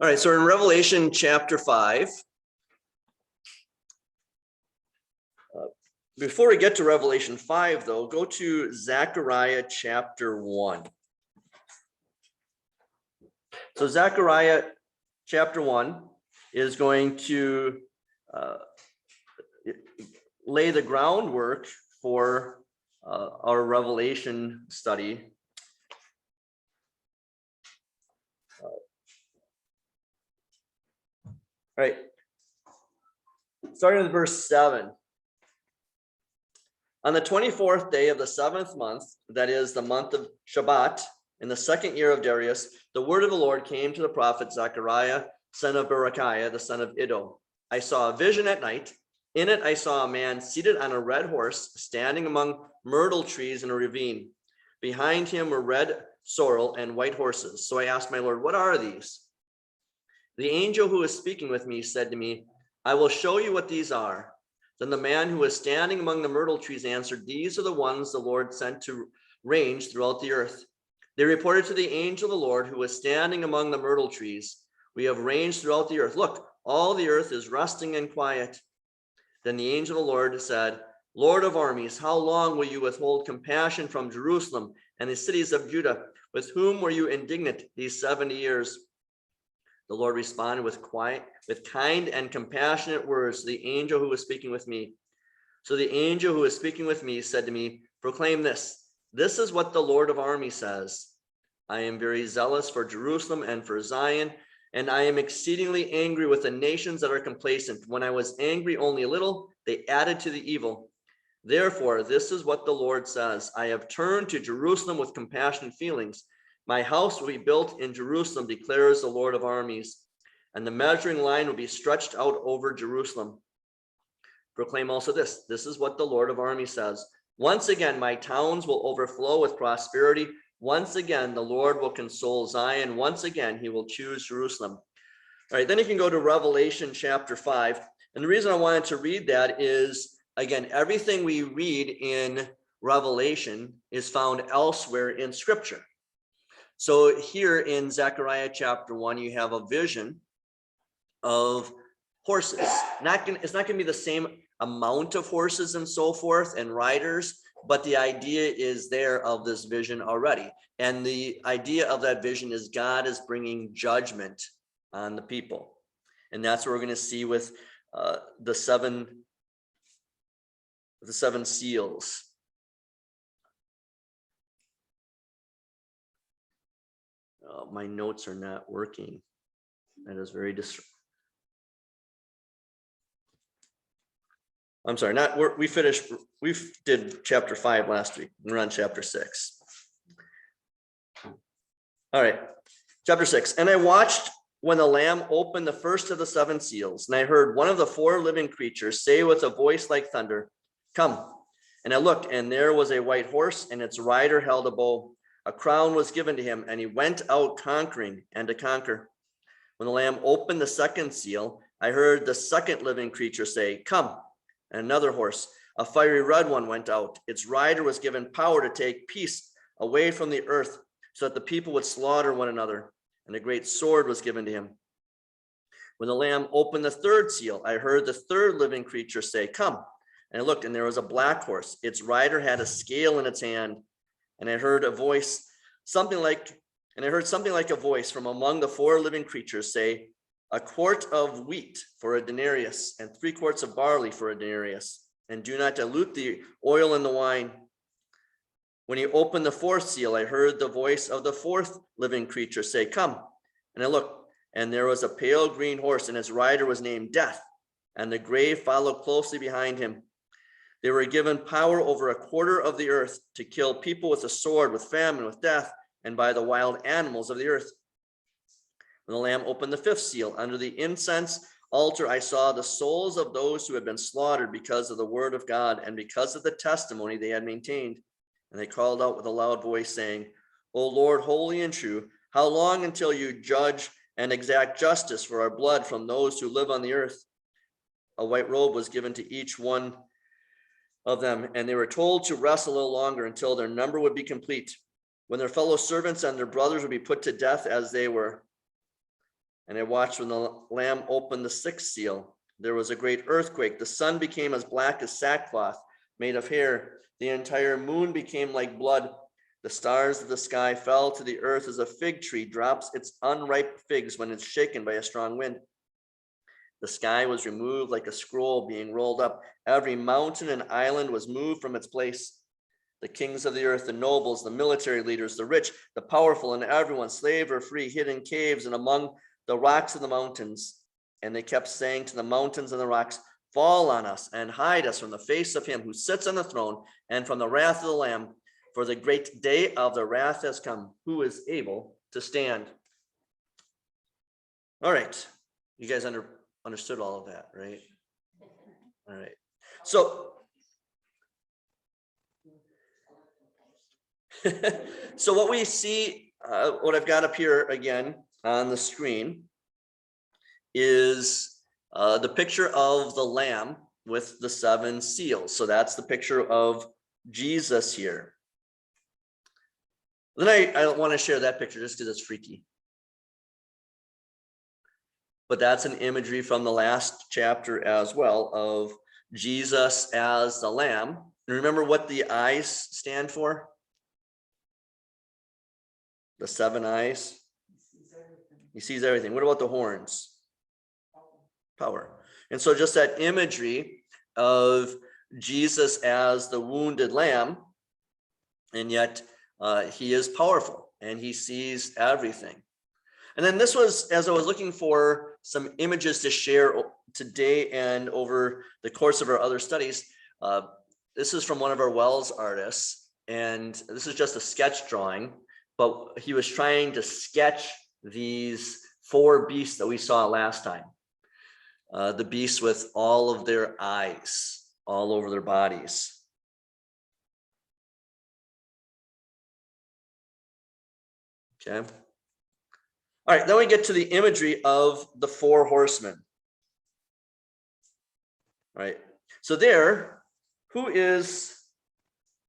All right, so in Revelation chapter 5, before we get to Revelation 5, though, go to Zechariah chapter 1. So Zechariah chapter 1 is going to lay the groundwork for our Revelation study. All right, starting with verse 7. On the 24th day of the 7th month, that is the month of Shabbat, in the 2nd year of Darius, the word of the Lord came to the prophet Zechariah, son of Berechiah, the son of Iddo. I saw a vision at night. In it I saw a man seated on a red horse, standing among myrtle trees in a ravine. Behind him were red sorrel and white horses. So I asked my Lord, what are these? The angel who was speaking with me said to me, I will show you what these are. Then the man who was standing among the myrtle trees answered, these are the ones the Lord sent to range throughout the earth. They reported to the angel of the Lord who was standing among the myrtle trees, we have ranged throughout the earth. Look, all the earth is resting and quiet. Then the angel of the Lord said, Lord of armies, how long will you withhold compassion from Jerusalem and the cities of Judah? With whom were you indignant these 70 years? The Lord responded with kind and compassionate words to the angel who was speaking with me. So the angel who was speaking with me said to me, proclaim this. This is what the Lord of armies says. I am very zealous for Jerusalem and for Zion, and I am exceedingly angry with the nations that are complacent. When I was angry only a little, they added to the evil. Therefore, this is what the Lord says. I have turned to Jerusalem with compassionate feelings. My house will be built in Jerusalem, declares the Lord of armies, and the measuring line will be stretched out over Jerusalem. Proclaim also this. This is what the Lord of armies says. Once again, my towns will overflow with prosperity. Once again, the Lord will console Zion. Once again, he will choose Jerusalem. All right, then you can go to Revelation chapter 5. And the reason I wanted to read that is, again, everything we read in Revelation is found elsewhere in Scripture. So here in Zechariah chapter 1, you have a vision of horses. It's not going to be the same amount of horses and so forth and riders, but the idea is there of this vision already. And the idea of that vision is God is bringing judgment on the people. And that's what we're going to see with the seven seals. My notes are not working. That is very I'm sorry, we did chapter 5 last week. We're on chapter 6. All right, chapter 6. And I watched when the Lamb opened the first of the 7 seals, and I heard one of the 4 living creatures say with a voice like thunder, come. And I looked, and there was a white horse, and its rider held a bow. A crown was given to him, and he went out conquering and to conquer. When the Lamb opened the 2nd seal, I heard the 2nd living creature say, come. And another horse, a fiery red one, went out. Its rider was given power to take peace away from the earth, so that the people would slaughter one another. And a great sword was given to him. When the Lamb opened the 3rd seal, I heard the 3rd living creature say, come. And I looked, and there was a black horse. Its rider had a scale in its hand. And I heard something like a voice from among the 4 living creatures say, a quart of wheat for a denarius, and 3 quarts of barley for a denarius, and do not dilute the oil in the wine. When he opened the 4th seal, I heard the voice of the 4th living creature say, come. And I looked, and there was a pale green horse, and its rider was named Death, and the grave followed closely behind him. They were given power over a quarter of the earth to kill people with the sword, with famine, with death, and by the wild animals of the earth. When the Lamb opened the 5th seal, under the incense altar, I saw the souls of those who had been slaughtered because of the word of God and because of the testimony they had maintained. And they called out with a loud voice, saying, O Lord, holy and true, how long until you judge and exact justice for our blood from those who live on the earth? A white robe was given to each one of them, and they were told to rest a little longer until their number would be complete, when their fellow servants and their brothers would be put to death as they were. And I watched when the Lamb opened the sixth seal. There was a great earthquake. The sun became as black as sackcloth made of hair. The entire moon became like blood. The stars of the sky fell to the earth as a fig tree drops its unripe figs when it's shaken by a strong wind. The sky was removed like a scroll being rolled up. Every mountain and island was moved from its place. The kings of the earth, the nobles, the military leaders, the rich, the powerful, and everyone, slave or free, hid in caves and among the rocks of the mountains. And they kept saying to the mountains and the rocks, fall on us and hide us from the face of him who sits on the throne and from the wrath of the Lamb. For the great day of the wrath has come. Who is able to stand? All right. You guys understood all of that, right? All right. So what we see, what I've got up here again on the screen is the picture of the Lamb with the 7 seals. So that's the picture of Jesus here. Then I don't want to share that picture just because it's freaky. But that's an imagery from the last chapter as well of Jesus as the Lamb. And remember what the eyes stand for? The 7 eyes. He sees everything. What about the horns? Power. And so just that imagery of Jesus as the wounded lamb, and yet he is powerful and he sees everything. And then this was, as I was looking for some images to share today and over the course of our other studies, this is from one of our Wells artists, and this is just a sketch drawing, but he was trying to sketch these 4 beasts that we saw last time. The beasts with all of their eyes all over their bodies. Okay. All right, then we get to the imagery of the 4 horsemen. All right. So there, what is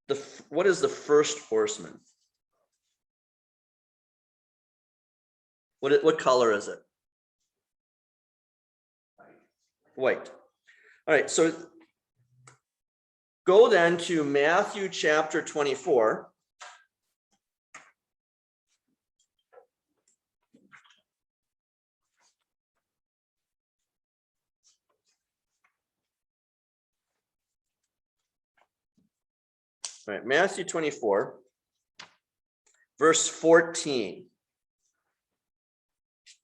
the first horseman? What color is it? White. All right, so go then to Matthew chapter 24. All right, Matthew 24, verse 14.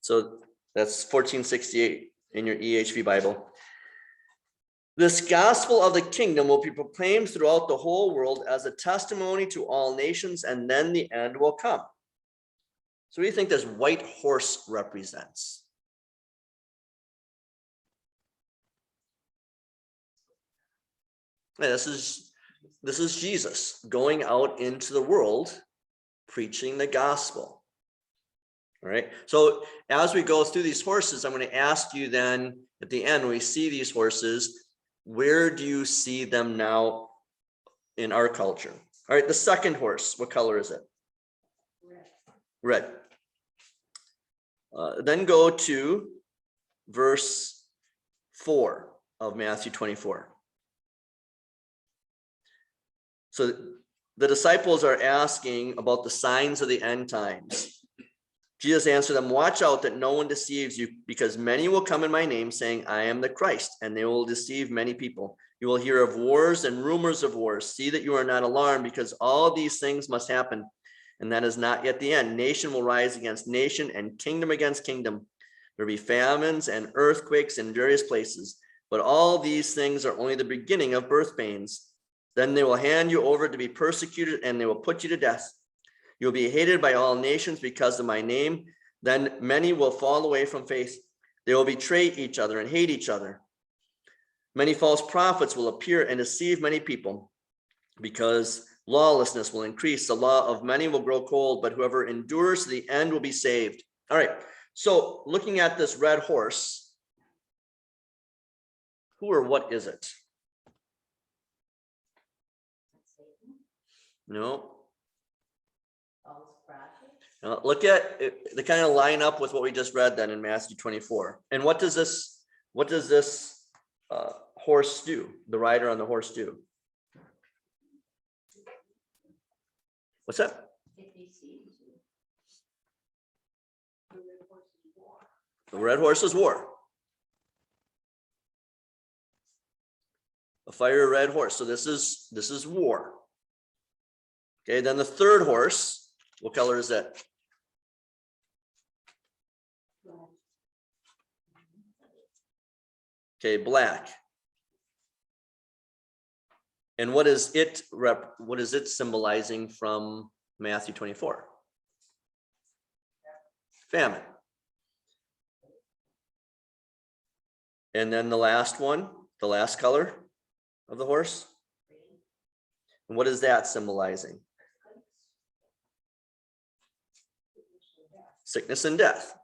So that's 1468 in your EHV Bible. This gospel of the kingdom will be proclaimed throughout the whole world as a testimony to all nations, and then the end will come. So what do you think this white horse represents? Yeah, this is Jesus going out into the world preaching the gospel. All right. So as we go through these horses, I'm going to ask you then at the end, when we see these horses, where do you see them now in our culture? All right. The second horse, what color is it? Red. Then go to verse 4 of Matthew 24. So the disciples are asking about the signs of the end times. Jesus answered them, watch out that no one deceives you, because many will come in my name saying, I am the Christ, and they will deceive many people. You will hear of wars and rumors of wars. See that you are not alarmed, because all these things must happen, and that is not yet the end. Nation will rise against nation and kingdom against kingdom. There will be famines and earthquakes in various places, but all these things are only the beginning of birth pains. Then they will hand you over to be persecuted, and they will put you to death. You'll be hated by all nations because of my name. Then many will fall away from faith. They will betray each other and hate each other. Many false prophets will appear and deceive many people. Because lawlessness will increase, the law of many will grow cold, but whoever endures to the end will be saved. All right, so looking at this red horse, who or what is it? No. Now, look at it, they kind of line up with what we just read then in Matthew 24. And what does this horse do? The rider on the horse do? What's that? The red horse is war. A fire red horse. So this is war. Okay, then the third horse, what color is that? Okay, black. And what is it symbolizing from Matthew 24? Famine. And then the last one, the last color of the horse. And what is that symbolizing? Sickness and death.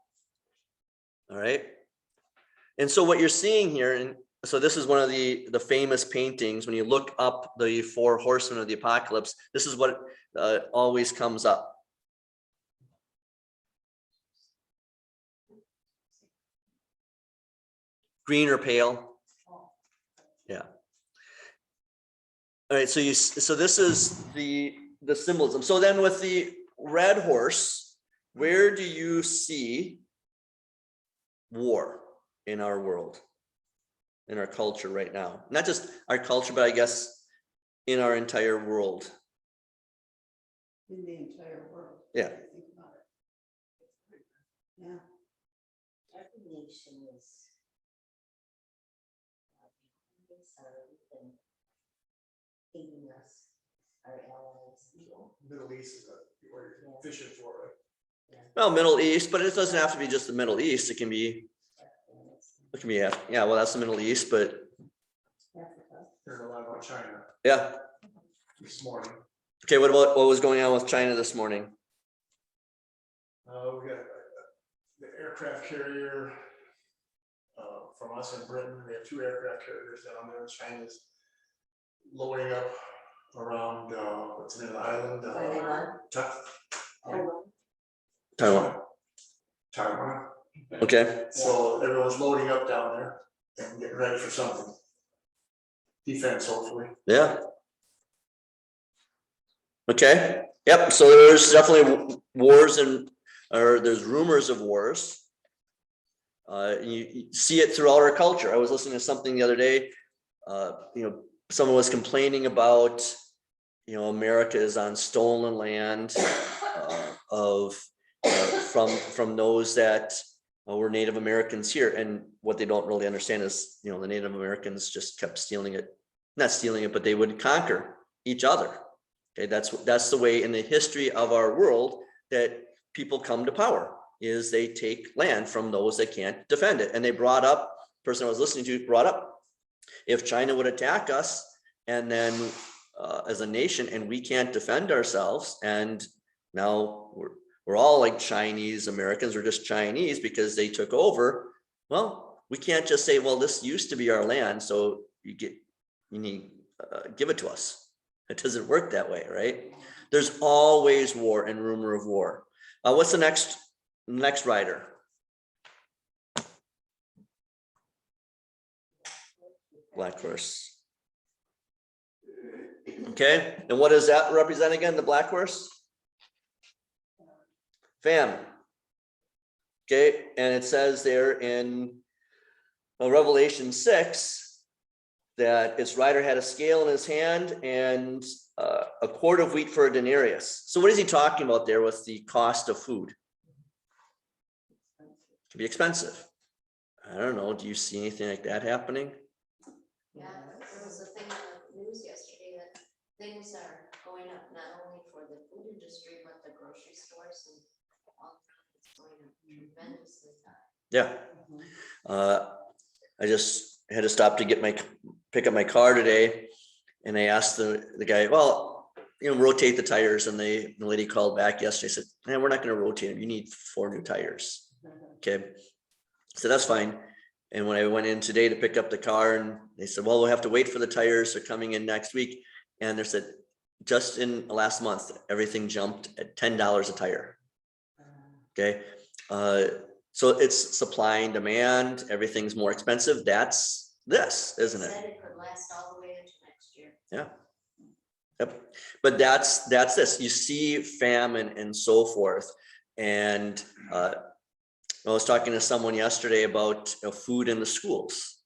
All right. And so what you're seeing here, and so this is one of the famous paintings. When you look up the Four Horsemen of the Apocalypse, this is what always comes up. Green or pale? Yeah. All right, so this is the symbolism. So then with the red horse, where do you see war in our world, in our culture right now? Not just our culture, but I guess in our entire world. In the entire world. Yeah. Think about it. Yeah. Tribulation is hating us, our allies. Middle East is what you're fishing for, right? Well, Middle East, but it doesn't have to be just the Middle East. It can be, yeah, well, that's the Middle East, but Heard a lot about China yeah. this morning. Okay, what was going on with China this morning? We got the aircraft carrier from us in Britain. We have 2 aircraft carriers down there. China's loading up around what's the name of the island? Taiwan. Taiwan. Okay. So everyone's loading up down there and getting ready for something. Defense, hopefully. Yeah. Okay. Yep. So there's definitely wars or there's rumors of wars. You see it throughout our culture. I was listening to something the other day. Someone was complaining about, America is on stolen land from those that were Native Americans here. And what they don't really understand is, the Native Americans just kept not stealing it, but they would conquer each other. Okay, that's the way in the history of our world that people come to power, is they take land from those that can't defend it. And they brought up, the person I was listening to brought up, if China would attack us and then as a nation and we can't defend ourselves, and now we're all like Chinese Americans, we're just Chinese because they took over. Well, we can't just say, well, this used to be our land, so you need give it to us. It doesn't work that way, right? There's always war and rumor of war. What's the next rider? Black horse. Okay, and what does that represent again, the black horse? Famine. Okay, and it says there in Revelation 6 that its rider had a scale in his hand and a quart of wheat for a denarius. So what is he talking about there with the cost of food? It can be expensive. I don't know. Do you see anything like that happening? Yeah, there was a thing on the news yesterday that things are going up not only for the food industry, but the grocery stores and all it's going up tremendously high. Yeah. I just had to stop to pick up my car today, and I asked the guy, well, rotate the tires, and the lady called back yesterday, said, man, we're not going to rotate them. You need 4 new tires. Okay. So that's fine. And when I went in today to pick up the car, and they said, well, we'll have to wait for the tires. They're coming in next week. And they said, just in the last month, everything jumped at $10 a tire. Okay, so it's supply and demand, everything's more expensive. That's this, isn't it? Said it could last all the way into next year. Yeah. Yep. But that's this. You see famine and so forth. And I was talking to someone yesterday about food in the schools.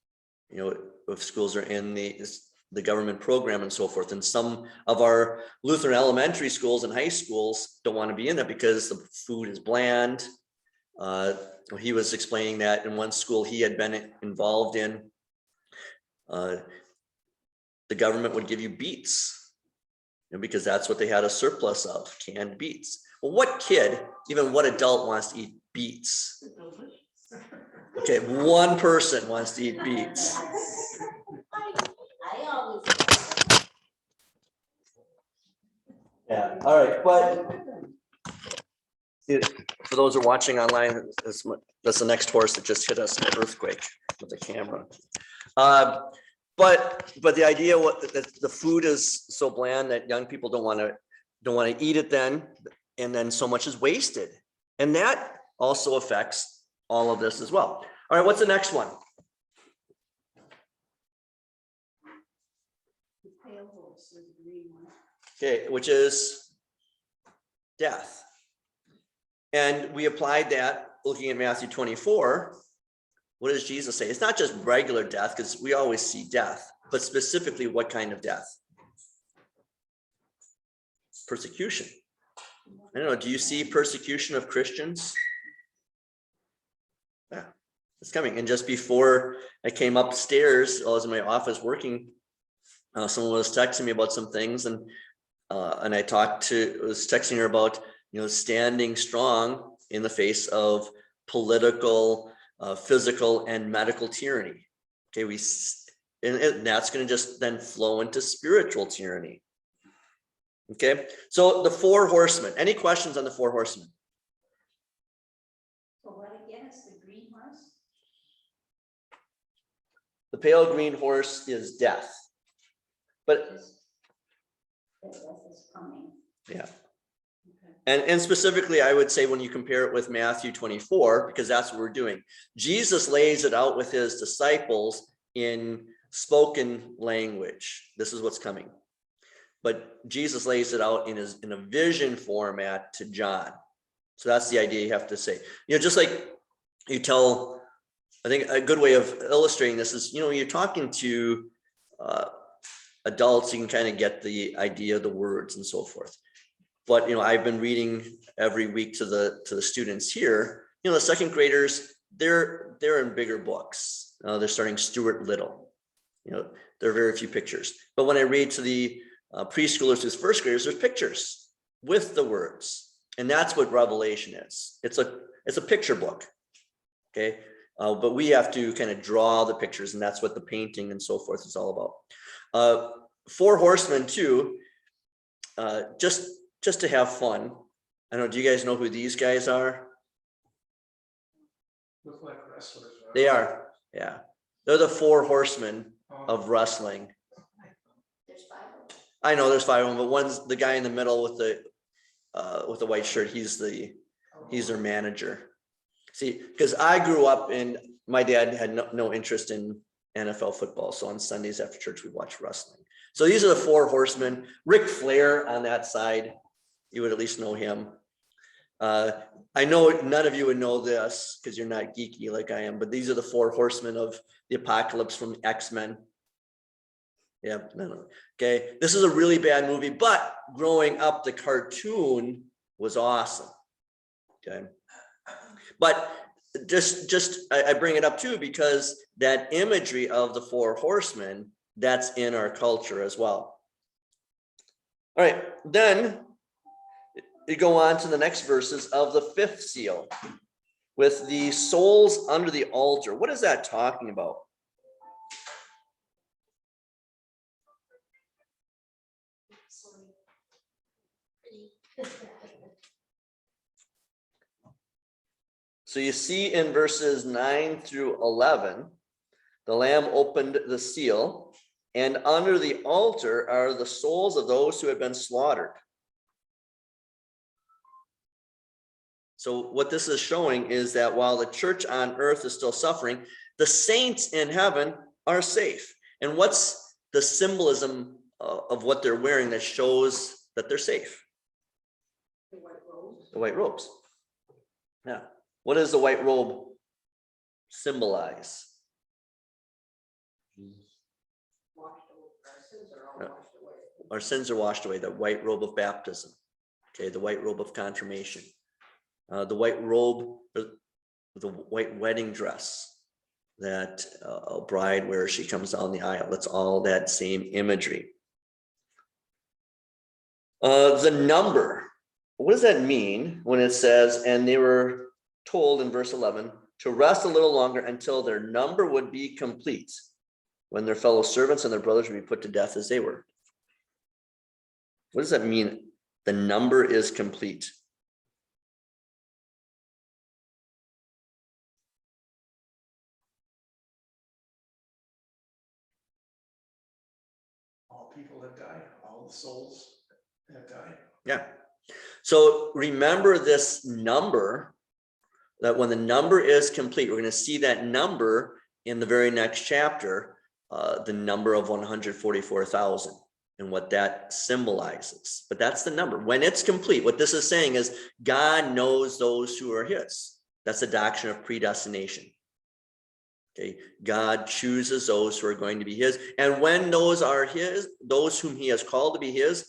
If schools are in the government program and so forth. And some of our Lutheran elementary schools and high schools don't want to be in that because the food is bland. He was explaining that in one school he had been involved in, the government would give you beets, because that's what they had a surplus of, canned beets. Well, what kid, even what adult wants to eat beets? Okay, one person wants to eat beets. I always. Yeah, all right, but for those who are watching online, that's the next horse that just hit us in an earthquake with the camera. But the idea that the food is so bland that young people don't want to eat it then, and then so much is wasted, and that also affects all of this as well. All right, what's the next one? The pale horse is the green one. Okay, which is death. And we applied that looking at Matthew 24. What does Jesus say? It's not just regular death, because we always see death, but specifically what kind of death? Persecution. I don't know, do you see persecution of Christians? Yeah, it's coming. And just before I came upstairs, I was in my office working, someone was texting me about some things, and I was texting her about, standing strong in the face of political, physical, and medical tyranny. Okay, and that's going to just then flow into spiritual tyranny. Okay, so the four horsemen. Any questions on the four horsemen? So what again is the green horse? The pale green horse is death. But Death is coming. yeah. Okay. And specifically, I would say when you compare it with Matthew 24, because that's what we're doing. Jesus lays it out with his disciples in spoken language. This is what's coming. But Jesus lays it out in a vision format to John. So that's the idea you have to say. Just like you tell, I think a good way of illustrating this is, you're talking to adults, you can kind of get the idea of the words and so forth. But I've been reading every week to the students here. The second graders, they're in bigger books. They're starting Stuart Little. There are very few pictures. But when I read to the preschoolers to first graders, there's pictures with the words, and that's what Revelation is. It's a picture book. Okay, but we have to kind of draw the pictures, and that's what the painting and so forth is all about. Four Horsemen too. Just to have fun. I don't know, do you guys know who these guys are? Look like wrestlers. Right? They are, yeah. They're the Four Horsemen of wrestling. There's 5 of them. I know there's 5 of them, but one's the guy in the middle with the white shirt. He's their manager. See, because I grew up and my dad had no interest in NFL football. So on Sundays after church, we watch wrestling. So these are the Four Horsemen. Ric Flair on that side. You would at least know him. I know none of you would know this because you're not geeky like I am, but these are the Four Horsemen of the Apocalypse from X-Men. Yeah, no. Okay, this is a really bad movie, but growing up, the cartoon was awesome. Okay, but I bring it up too because that imagery of the Four Horsemen, that's in our culture as well. All right, then you go on to the next verses of the 5th seal with the souls under the altar. What is that talking about? So you see in verses 9 through 11, the Lamb opened the seal, and under the altar are the souls of those who have been slaughtered. So what this is showing is that while the church on earth is still suffering, the saints in heaven are safe. And what's the symbolism of what they're wearing that shows that they're safe? The white robes. The white robes. Yeah. What does the white robe symbolize? Washed away. Our sins are all washed away. Our sins are washed away, the white robe of baptism. Okay, the white robe of confirmation. The white robe, the white wedding dress that a bride wears, she comes down the aisle. That's all that same imagery. The number, what does that mean when it says, and they were told in verse 11 to rest a little longer until their number would be complete, when their fellow servants and their brothers would be put to death as they were? What does that mean? The number is complete. All people that die, all the souls that die. Yeah. So remember this number, that when the number is complete, we're going to see that number in the very next chapter, the number of 144,000 and what that symbolizes. But that's the number. When it's complete, what this is saying is God knows those who are his. That's the doctrine of predestination. Okay, God chooses those who are going to be his. And when those are his, those whom he has called to be his,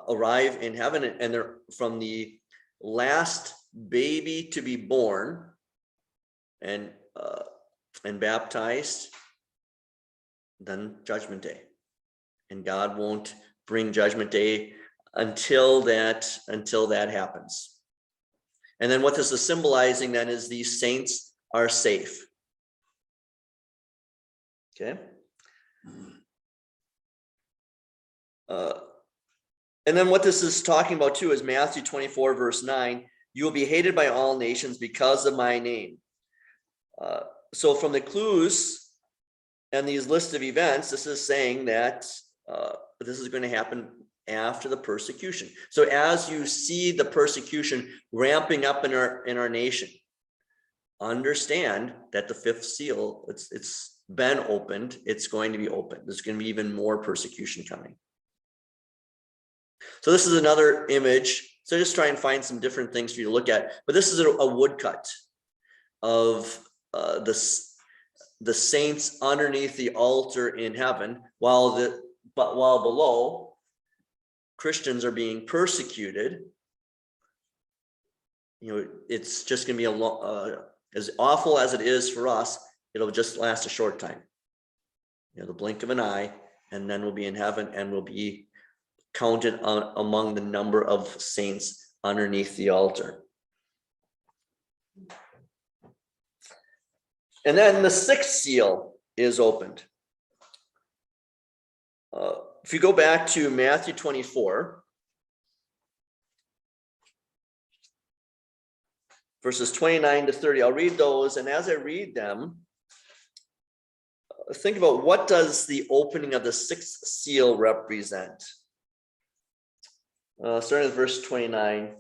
arrive in heaven, and they're from the last baby to be born and baptized, then judgment day. And God won't bring judgment day until that happens. And then what this is symbolizing then is these saints are safe. Okay. And then what this is talking about too is Matthew 24 verse 9. You will be hated by all nations because of my name. So from the clues and these lists of events, this is saying that this is going to happen after the persecution. So as you see the persecution ramping up in our nation, understand that the fifth seal, it's been opened. It's going to be opened. There's going to be even more persecution coming. So this is another image. So just try and find some different things for you to look at. But this is a woodcut of the saints underneath the altar in heaven, while below Christians are being persecuted. You know, it's just going to be as awful as it is for us. It'll just last a short time. You know, the blink of an eye, and then we'll be in heaven, and we'll be counted among the number of saints underneath the altar. And then the sixth seal is opened. If you go back to Matthew 24, verses 29 to 30, I'll read those. And as I read them, think about, what does the opening of the sixth seal represent? Starting with verse 29.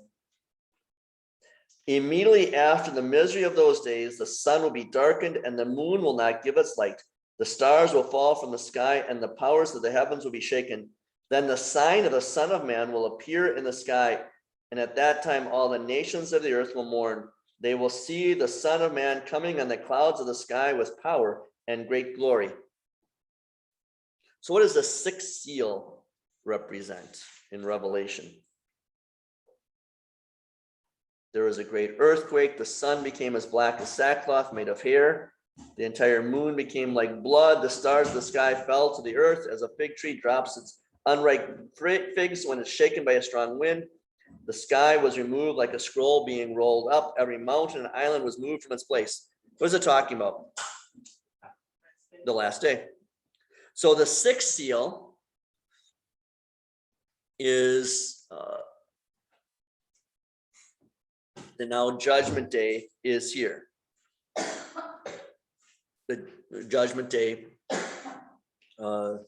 Immediately after the misery of those days, the sun will be darkened and the moon will not give its light. The stars will fall from the sky and the powers of the heavens will be shaken. Then the sign of the Son of Man will appear in the sky. And at that time, all the nations of the earth will mourn. They will see the Son of Man coming on the clouds of the sky with power and great glory. So what does the sixth seal represent in Revelation? There was a great earthquake. The sun became as black as sackcloth made of hair. The entire moon became like blood. The stars of the sky fell to the earth as a fig tree drops its unripe figs when it's shaken by a strong wind. The sky was removed like a scroll being rolled up. Every mountain and island was moved from its place. What is it talking about? The last day. So the sixth seal is the now judgment day is here. The judgment day. So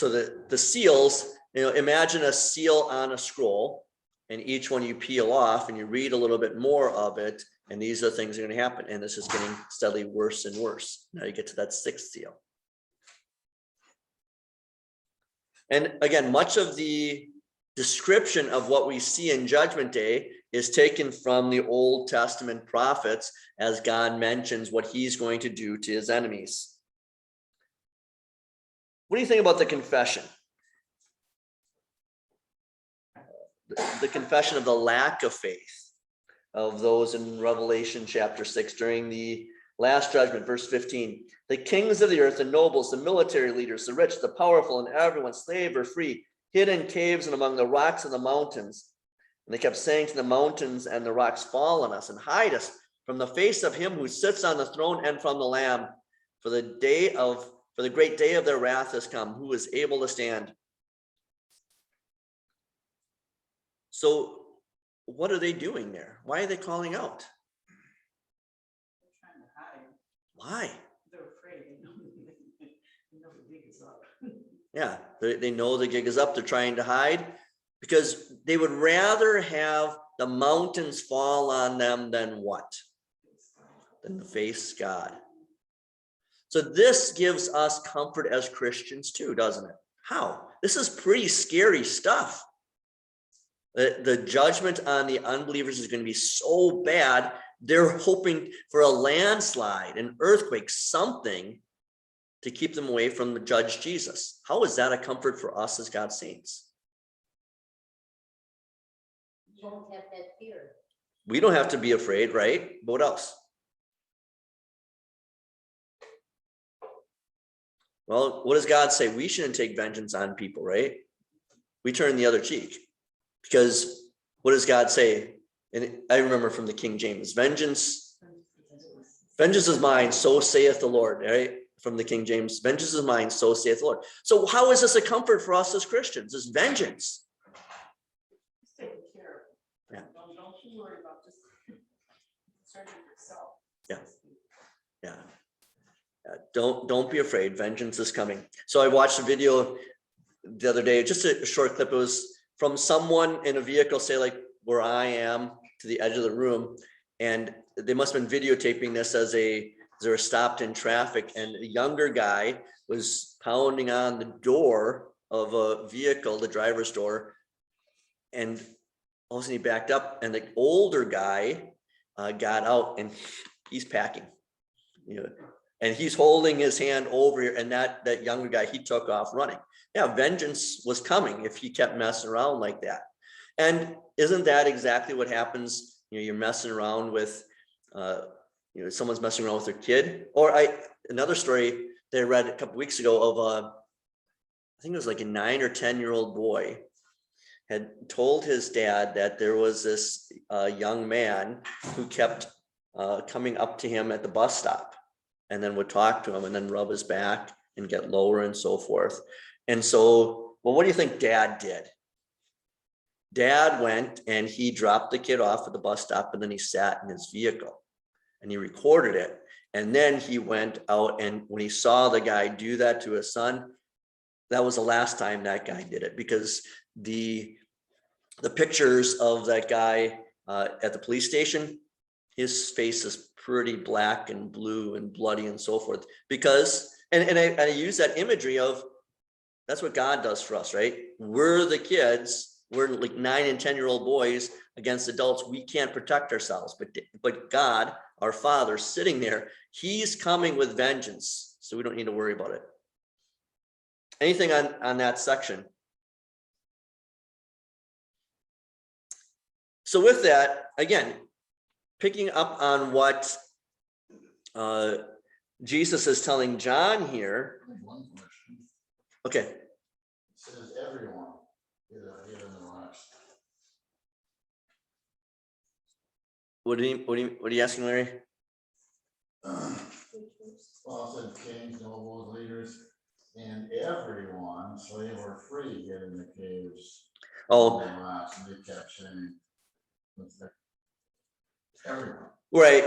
the seals, you know, imagine a seal on a scroll. And each one you peel off and you read a little bit more of it, and these are things that are going to happen. And this is getting steadily worse and worse. Now you get to that sixth seal. And again, much of the description of what we see in Judgment Day is taken from the Old Testament prophets as God mentions what he's going to do to his enemies. What do you think about the confession? The confession of the lack of faith of those in Revelation chapter 6 during the last judgment, verse 15. The kings of the earth, the nobles, the military leaders, the rich, the powerful, and everyone, slave or free, hid in caves and among the rocks and the mountains. And they kept saying to the mountains and the rocks, fall on us and hide us from the face of him who sits on the throne and from the Lamb. For the great day of their wrath has come. Who is able to stand? So what are they doing there? Why are they calling out? They're trying to hide. Why? They're afraid. They know the gig is up. Yeah, they know the gig is up. They're trying to hide because they would rather have the mountains fall on them than what? Than face God. So this gives us comfort as Christians too, doesn't it? How? This is pretty scary stuff. The judgment on the unbelievers is going to be so bad. They're hoping for a landslide, an earthquake, something to keep them away from the judge Jesus. How is that a comfort for us as God's saints? You don't have that fear. We don't have to be afraid, right? But what else? Well, what does God say? We shouldn't take vengeance on people, right? We turn the other cheek. Because what does God say? And I remember from the King James, vengeance is mine, so saith the Lord, right? From the King James, vengeance is mine, so saith the Lord. So how is this a comfort for us as Christians? This vengeance. Just taking care of it. Yeah. Don't you worry about just concerning yourself. Yeah. Don't be afraid. Vengeance is coming. So I watched a video the other day, just a short clip. It was from someone in a vehicle, say like where I am, to the edge of the room, and they must have been videotaping this as they were stopped in traffic, and a younger guy was pounding on the door of a vehicle, the driver's door, and all of a sudden he backed up, and the older guy got out, and he's packing, and he's holding his hand over here, and that younger guy, he took off running. Yeah, vengeance was coming if he kept messing around like that. And isn't that exactly what happens? You're messing around with, someone's messing around with their kid. Or another story that I read a couple weeks ago of I think it was like a 9 or 10-year-old boy had told his dad that there was this young man who kept coming up to him at the bus stop, and then would talk to him and then rub his back and get lower and so forth. And so, well, what do you think Dad did? Dad went and he dropped the kid off at the bus stop, and then he sat in his vehicle and he recorded it. And then he went out, and when he saw the guy do that to his son, that was the last time that guy did it, because the pictures of that guy at the police station, his face is pretty black and blue and bloody and so forth, because, and I use that imagery of, that's what God does for us, right? We're the kids, we're like 9 and 10-year-old boys against adults. We can't protect ourselves, but God, our Father, sitting there, he's coming with vengeance, so we don't need to worry about it. Anything on that section? So with that, again, picking up on what Jesus is telling John here. One question. Okay. It says everyone, hid in the rocks. What are you asking, Larry? Well, it said kings, nobles, leaders, and everyone, slave or free, hid in the caves. Oh, In the rocks, and they kept saying, everyone. right.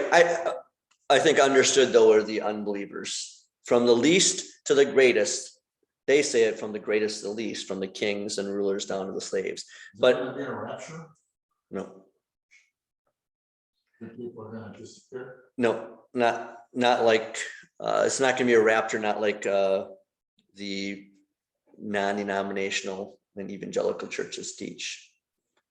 I think understood though are the unbelievers. From the least to the greatest, they say it from the greatest to the least, from the kings and rulers down to the slaves. Is But there gonna be a rapture? No, The people are gonna disappear. no, not like, it's not gonna be a rapture, not like, the non-denominational and evangelical churches teach.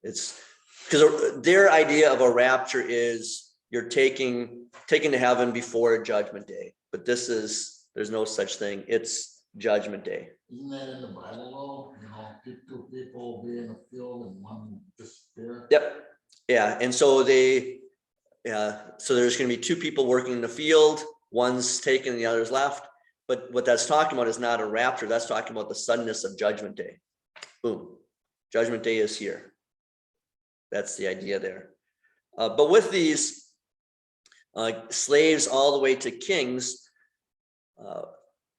It's because their idea of a rapture is you're taken to heaven before judgment day. But there's no such thing. It's judgment day. Isn't that in the Bible though? You know, two people be in the field and one disappear. Yep. Yeah. And so so there's going to be two people working in the field. One's taken and the other's left. But what that's talking about is not a rapture. That's talking about the suddenness of judgment day. Boom. Judgment day is here. That's the idea there. But with these slaves all the way to kings,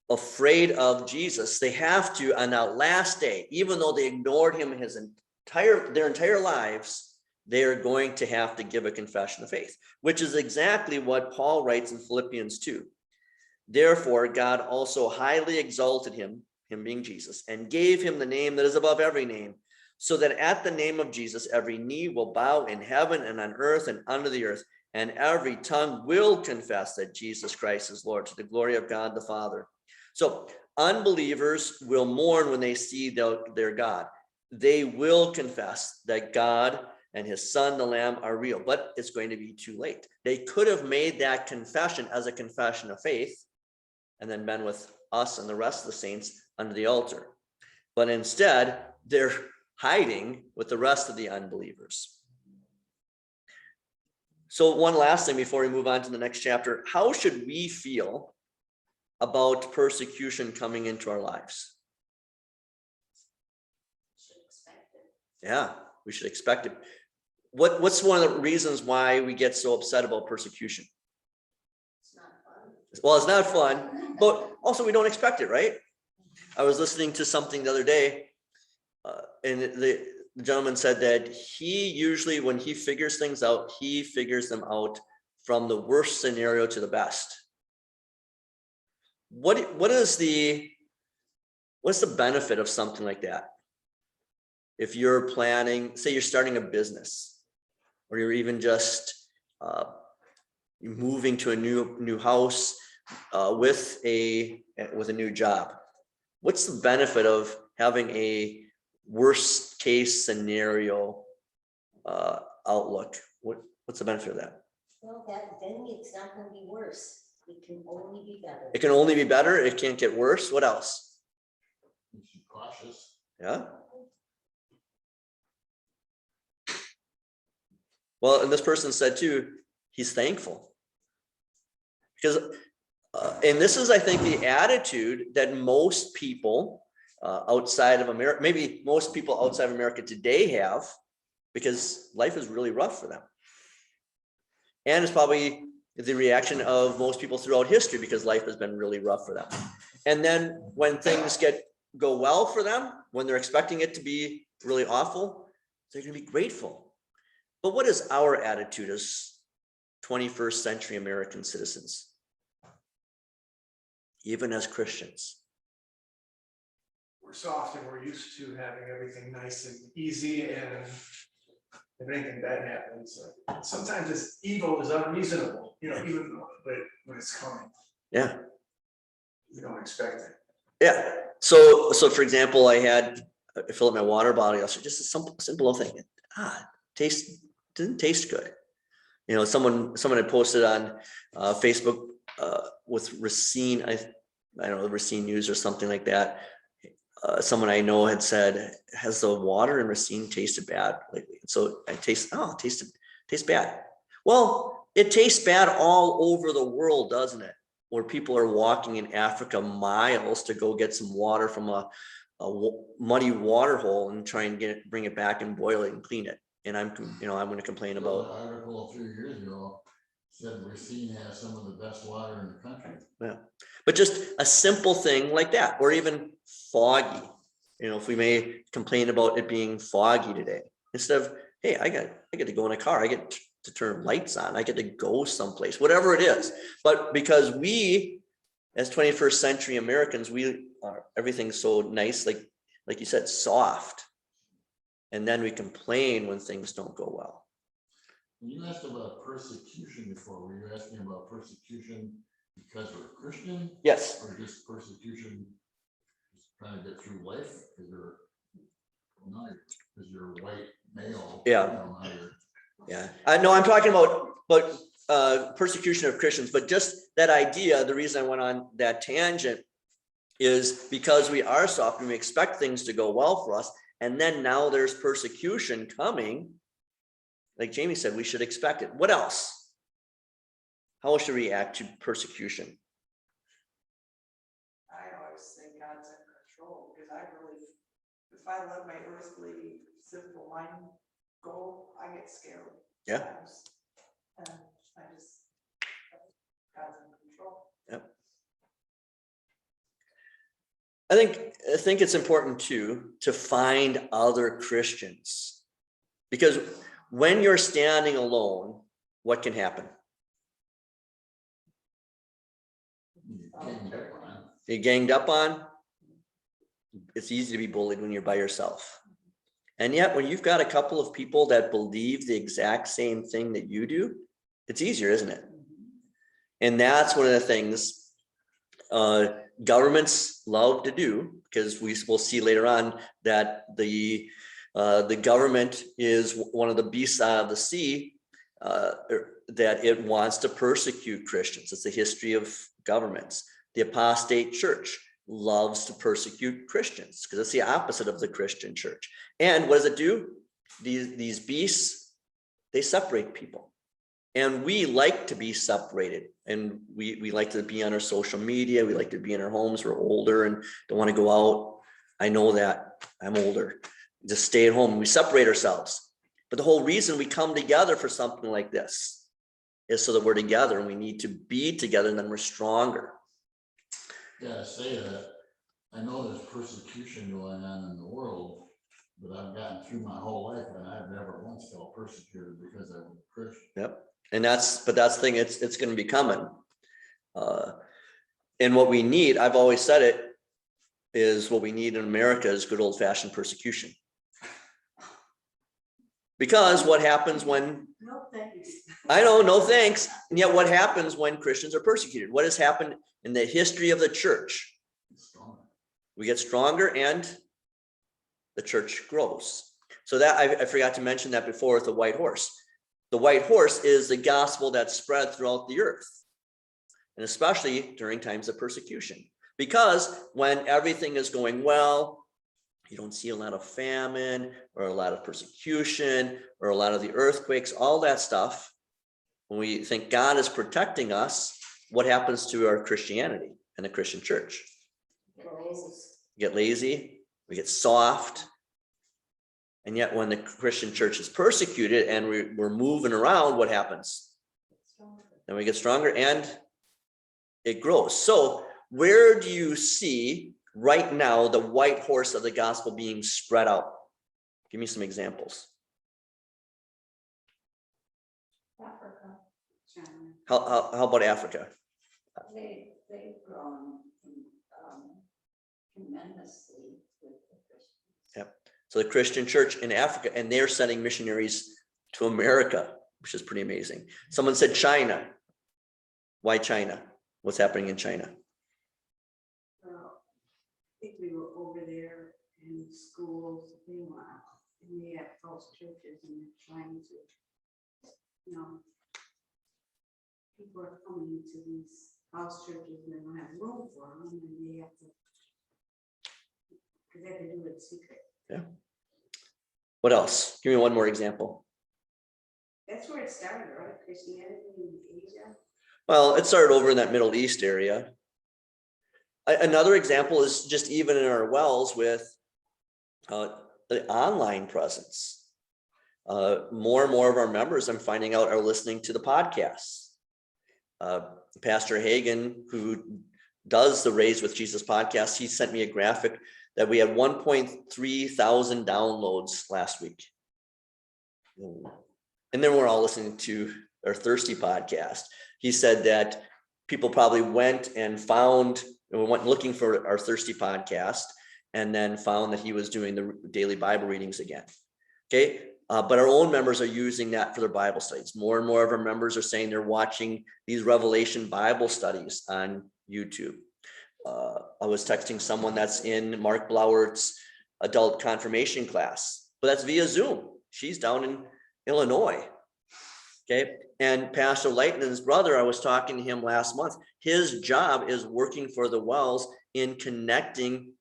afraid of Jesus, they have to, on that last day, even though they ignored him their entire lives, they are going to have to give a confession of faith, which is exactly what Paul writes in Philippians 2. Therefore, God also highly exalted him being Jesus, and gave him the name that is above every name, so that at the name of Jesus, every knee will bow in heaven and on earth and under the earth, and every tongue will confess that Jesus Christ is Lord, to the glory of God the Father. So unbelievers will mourn when they see their God. They will confess that God and his son, the Lamb, are real, but it's going to be too late. They could have made that confession as a confession of faith and then been with us and the rest of the saints under the altar. But instead, they're hiding with the rest of the unbelievers. So one last thing before we move on to the next chapter, how should we feel about persecution coming into our lives? Should expect it. Yeah, we should expect it. What's one of the reasons why we get so upset about persecution? It's not fun. Well, it's not fun, but also we don't expect it, right? I was listening to something the other day, and the gentleman said that he usually, when he figures things out, he figures them out from the worst scenario to the best. What's the benefit of something like that? If you're planning, say you're starting a business, or you're even just moving to a new house with a new job, what's the benefit of having a worst case scenario outlook? What's the benefit of that? Well, then it's not gonna be worse. It can only be better. It can only be better. It can't get worse. What else? You should be cautious. Yeah. Well, and this person said too, he's thankful because, and this is, I think, the attitude that most people outside of America, maybe most people outside of America today have, because life is really rough for them. And it's probably the reaction of most people throughout history, because life has been really rough for them. And then when things go well for them, when they're expecting it to be really awful, they're going to be grateful. But what is our attitude as 21st century American citizens, even as Christians? We're soft and we're used to having everything nice and easy, and if anything bad happens, sometimes this evil is unreasonable, even when it's coming, Yeah. you don't expect it. Yeah. So for example, I filled up my water bottle yesterday, just a simple thing. Didn't taste good. Someone had posted on Facebook with Racine, I don't know, Racine News or something like that. Someone I know had said, has the water in Racine tasted bad lately? So it tastes bad. Well, it tastes bad all over the world, doesn't it? Where people are walking in Africa miles to go get some water from a muddy water hole and try and bring it back and boil it and clean it. And I'm going to complain about. An article a few years ago said Racine has some of the best water in the country. Yeah, but just a simple thing like that, or even foggy. If we may complain about it being foggy today, instead of, hey, I get to go in a car, I get to turn lights on, I get to go someplace, whatever it is. But because we, as 21st century Americans, we are everything's so nice, like you said, soft. And then we complain when things don't go well. You asked about persecution before. Were you asking about persecution because we're Christian? Yes. Or just persecution, just trying to get through life because you're white male? Yeah. You know, how you're- Yeah, I know I'm talking about persecution of Christians, but just that idea, the reason I went on that tangent is because we are soft and we expect things to go well for us. And then now there's persecution coming. Like Jamie said, we should expect it. What else? How should we react to persecution? I always think God's in control, because if I let my earthly simple mind go, I get scared. Yeah. sometimes. And God's in control. I think it's important to find other Christians, because when you're standing alone, what can happen? You're ganged up on. It's easy to be bullied when you're by yourself. And yet when you've got a couple of people that believe the exact same thing that you do, it's easier, isn't it? And that's one of the things governments love to do, because we'll see later on that the government is one of the beasts out of the sea, that it wants to persecute Christians. It's the history of governments. The apostate church loves to persecute Christians because it's the opposite of the Christian church. And what does it do? These beasts, they separate people. And we like to be separated, and we like to be on our social media. We like to be in our homes. We're older and don't want to go out. I know that. I'm older. Just stay at home. We separate ourselves. But the whole reason we come together for something like this is so that we're together, and we need to be together, and then we're stronger. Yeah, I say that. I know there's persecution going on in the world, but I've gotten through my whole life and I've never once felt persecuted because I was a Christian. Yep. And that's the thing, it's going to be coming. And what we need, I've always said it, is what we need in America is good old fashioned persecution. Because what happens when, No thanks. I know, no thanks. And yet what happens when Christians are persecuted? What has happened in the history of the church? We get stronger and the church grows. So that I forgot to mention that before with the white horse. The white horse is the gospel that's spread throughout the earth, and especially during times of persecution. Because when everything is going well, you don't see a lot of famine or a lot of persecution or a lot of the earthquakes, all that stuff. When we think God is protecting us, what happens to our Christianity and the Christian church? We get lazy, we get soft. And yet when the Christian church is persecuted and we're moving around, what happens? Then we get stronger and it grows. So where do you see right now the white horse of the gospel being spread out? Give me some examples. Africa, China, How about Africa? they've grown tremendously with the Christians. Yep. So the Christian church in Africa, and they're sending missionaries to America, which is pretty amazing. Someone said China. Why China? What's happening in China? I think we were over there in schools, and we had false churches and trying to, people are coming to these house churches and they don't have room for them, and they have to, because they have to do it secret. Yeah. What else? Give me one more example. That's where it started, right? Christianity in Asia. Well, it started over in that Middle East area. Another example is just even in our wells with the online presence. More and more of our members, I'm finding out, are listening to the podcasts. Pastor Hagen, who does the Raised with Jesus podcast, he sent me a graphic that we had 1.3 thousand downloads last week. And then we're all listening to our Thirsty podcast. He said that people probably went looking for our Thirsty podcast and then found that he was doing the daily Bible readings again. Okay, but our own members are using that for their Bible studies. More and more of our members are saying they're watching these Revelation Bible studies on YouTube. I was texting someone that's in Mark Blauert's adult confirmation class, but that's via Zoom. She's down in Illinois. Okay, and Pastor Lightnin's brother, I was talking to him last month. His job is working for the Wells in connecting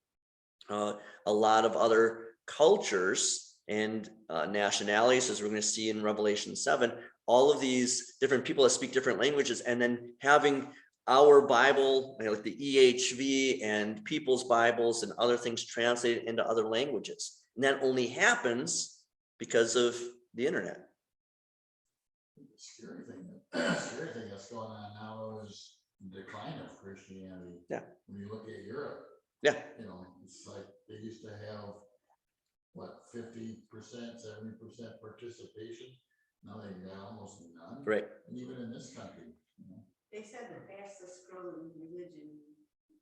a lot of other cultures and nationalities, as we're going to see in Revelation 7, all of these different people that speak different languages, and then having our Bible, like the EHV and people's Bibles and other things translated into other languages. And that only happens because of the internet. The scary thing that's going on now is the decline of Christianity. Yeah. When you look at Europe. Yeah. You know, it's like they used to have, what, 50%, 70% participation. Now they've got almost none. Right. And even in this country, you know. They said the fastest growing religion in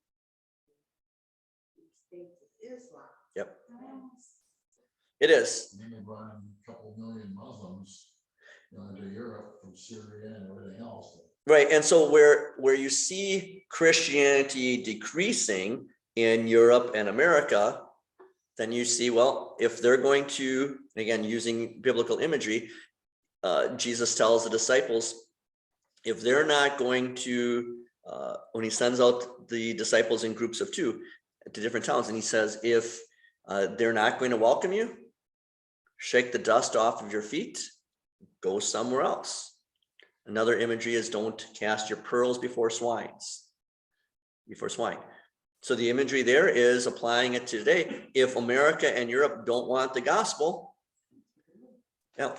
the States is Islam. Yep. Um, It is. And then they brought in a couple million Muslims, you know, into Europe from Syria and everything else. Right. And so where you see Christianity decreasing in Europe and America, then you see, well, if they're going to, again, using biblical imagery, Jesus tells the disciples, if they're not going to, when he sends out the disciples in groups of 2 to different towns, and he says, if they're not going to welcome you, shake the dust off of your feet, go somewhere else. Another imagery is don't cast your pearls before swine. So the imagery there is applying it today. If America and Europe don't want the gospel, now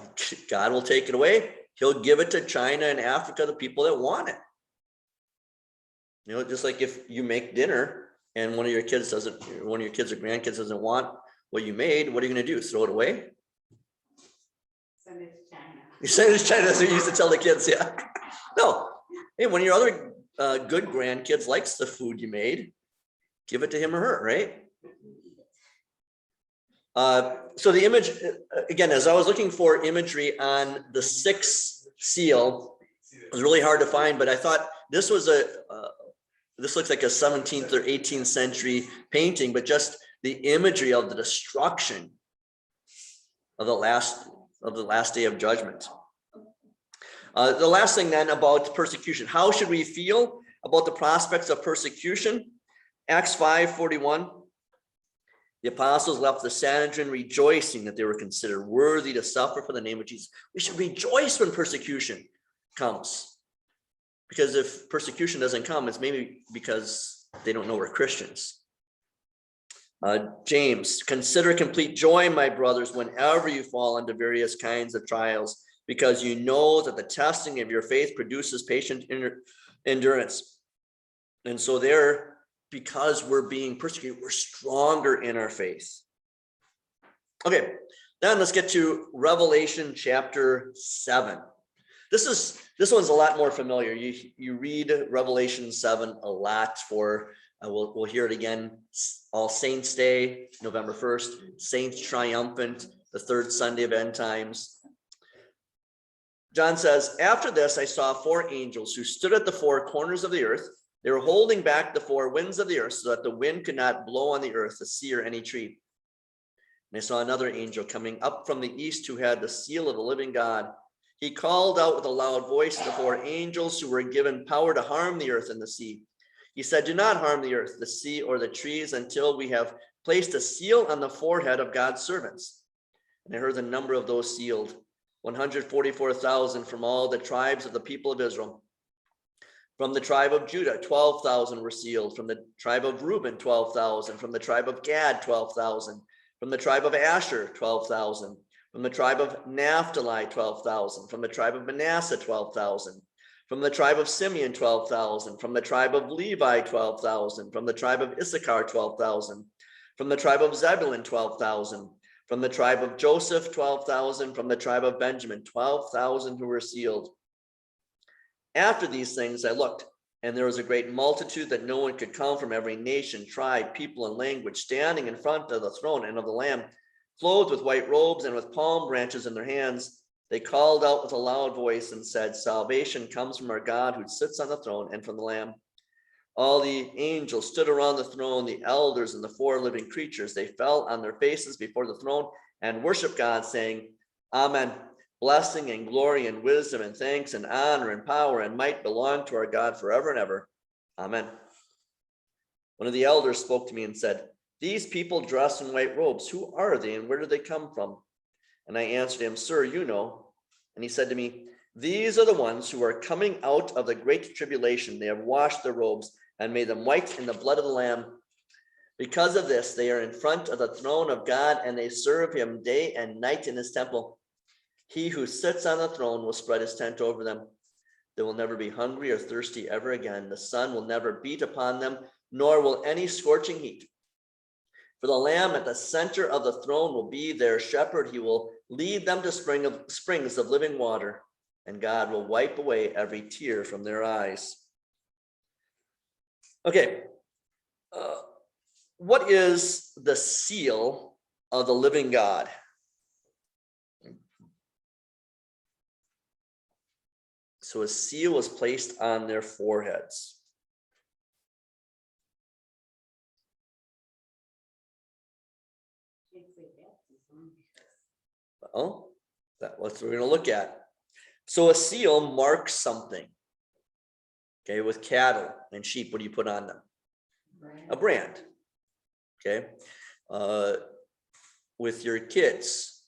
God will take it away. He'll give it to China and Africa, the people that want it. You know, just like if you make dinner and one of your kids or grandkids doesn't want what you made, what are you going to do? Throw it away? Send it to China. You send it to China, that's what you used to tell the kids, yeah. No. Hey, one of your other good grandkids likes the food you made, give it to him or her, right? So the image, again, as I was looking for imagery on the 6th seal, it was really hard to find, but I thought this was this looks like a 17th or 18th century painting, but just the imagery of the destruction of the last day of judgment. The last thing then about persecution. How should we feel about the prospects of persecution? Acts 5:41. The apostles left the Sanhedrin rejoicing that they were considered worthy to suffer for the name of Jesus. We should rejoice when persecution comes. Because if persecution doesn't come, it's maybe because they don't know we're Christians. James, consider complete joy, my brothers, whenever you fall into various kinds of trials, because you know that the testing of your faith produces patient endurance. And so there, because we're being persecuted, we're stronger in our faith. Okay, then let's get to Revelation chapter 7. This one's a lot more familiar. You read Revelation 7 a lot for, we'll hear it again, All Saints Day, November 1st, Saints Triumphant, the 3rd Sunday of End Times. John says, after this, I saw 4 angels who stood at the 4 corners of the earth. They were holding back the 4 winds of the earth so that the wind could not blow on the earth, the sea, or any tree. And I saw another angel coming up from the east who had the seal of the living God. He called out with a loud voice to the 4 angels who were given power to harm the earth and the sea. He said, do not harm the earth, the sea, or the trees until we have placed a seal on the forehead of God's servants. And I heard the number of those sealed, 144,000 from all the tribes of the people of Israel. From the tribe of Judah, 12,000 were sealed. From the tribe of Reuben, 12,000. From the tribe of Gad, 12,000. From the tribe of Asher, 12,000. From the tribe of Naphtali, 12,000. From the tribe of Manasseh, 12,000. From the tribe of Simeon, 12,000. From the tribe of Levi, 12,000. From the tribe of Issachar, 12,000. From the tribe of Zebulun, 12,000. From the tribe of Joseph, 12,000. From the tribe of Benjamin, 12,000 who were sealed. After these things I looked, and there was a great multitude that no one could count from every nation, tribe, people, and language, standing in front of the throne and of the Lamb, clothed with white robes and with palm branches in their hands. They called out with a loud voice and said, "Salvation comes from our God who sits on the throne and from the Lamb." All the angels stood around the throne, the elders and the four living creatures. They fell on their faces before the throne and worshiped God, saying, "Amen. Blessing and glory and wisdom and thanks and honor and power and might belong to our God forever and ever. Amen." One of the elders spoke to me and said, "These people dressed in white robes, who are they and where do they come from?" And I answered him, "Sir, you know." And he said to me, "These are the ones who are coming out of the great tribulation. They have washed their robes and made them white in the blood of the Lamb. Because of this, they are in front of the throne of God, and they serve him day and night in his temple. He who sits on the throne will spread his tent over them. They will never be hungry or thirsty ever again. The sun will never beat upon them, nor will any scorching heat. For the Lamb at the center of the throne will be their shepherd. He will lead them to springs of living water, and God will wipe away every tear from their eyes." Okay, what is the seal of the living God? So a seal was placed on their foreheads. Well, that's what we're going to look at. So a seal marks something. Okay, with cattle and sheep, what do you put on them? A brand. Okay, with your kids,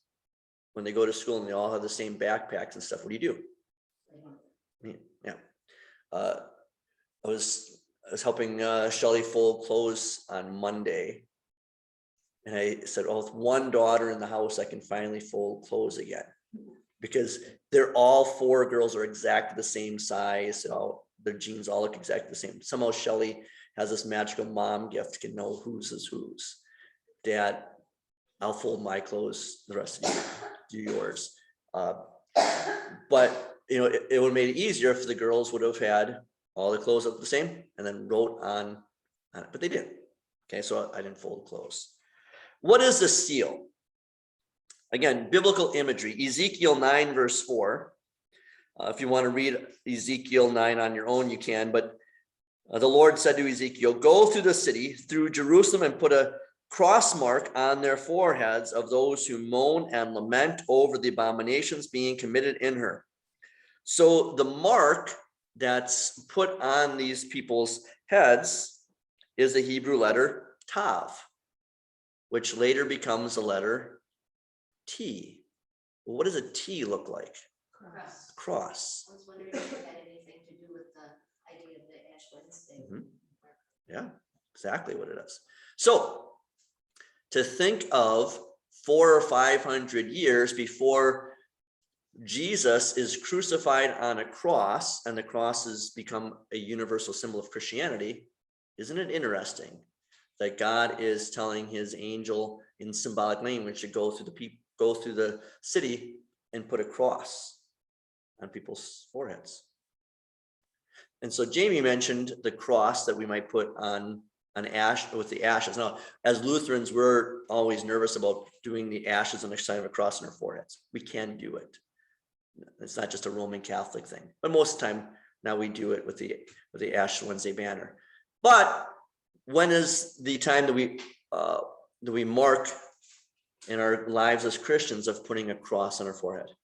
when they go to school and they all have the same backpacks and stuff, what do? Yeah. I was helping Shelly fold clothes on Monday, and I said, "Oh, with one daughter in the house, I can finally fold clothes again," because they're all four girls are exactly the same size. Their jeans all look exactly the same. Somehow Shelly has this magical mom gift, can know whose is whose. Dad, I'll fold my clothes, the rest of you do yours. But it would have made it easier if the girls would have had all the clothes look the same and then wrote on it, but they didn't. Okay, so I didn't fold clothes. What is the seal? Again, biblical imagery. Ezekiel 9 verse 4. If you want to read Ezekiel 9 on your own, you can, but the Lord said to Ezekiel, "Go through the city, through Jerusalem, and put a cross mark on their foreheads of those who moan and lament over the abominations being committed in her." So the mark that's put on these people's heads is the Hebrew letter Tav, which later becomes the letter T. Well, what does a T look like? Cross. Cross. I was wondering if it had anything to do with the idea of the Ash Wednesday. Yeah, exactly what it is. So to think of 400 or 500 years before Jesus is crucified on a cross, and the cross has become a universal symbol of Christianity, isn't it interesting that God is telling his angel in symbolic language to go through the city and put a cross on people's foreheads? And so Jamie mentioned the cross that we might put on ash with the ashes. Now, as Lutherans, we're always nervous about doing the ashes on the sign of a cross on our foreheads. We can do it. It's not just a Roman Catholic thing, but most of the time now we do it with the Ash Wednesday banner. But when is the time that we mark in our lives as Christians of putting a cross on our forehead?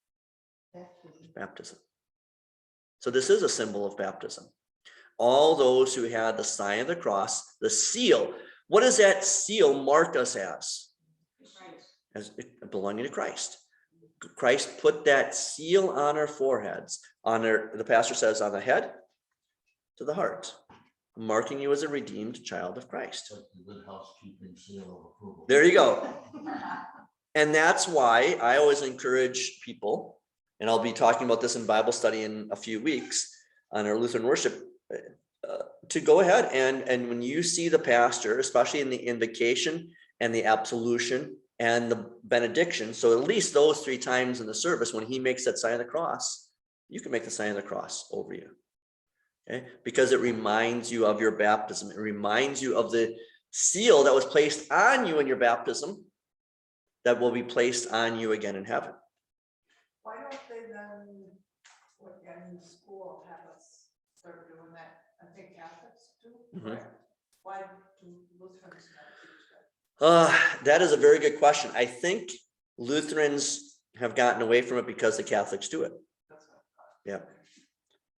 Baptism. So this is a symbol of baptism. All those who had the sign of the cross, the seal. What does that seal mark us as? As belonging to Christ. Christ put that seal on our foreheads, the pastor says, on the head to the heart, marking you as a redeemed child of Christ. Like the good housekeeping seal of approval. There you go. And that's why I always encourage people, and I'll be talking about this in Bible study in a few weeks on our Lutheran worship, to go ahead and when you see the pastor, especially in the invocation and the absolution and the benediction, so at least those 3 times in the service, when he makes that sign of the cross, you can make the sign of the cross over you. Okay, because it reminds you of your baptism. It reminds you of the seal that was placed on you in your baptism that will be placed on you again in heaven. Why don't they then, like in school, have us start doing that? I think Catholics do, Mhm. correct? Why do Lutherans not teach that? That is a very good question. I think Lutherans have gotten away from it because the Catholics do it. That's what I thought. Yeah.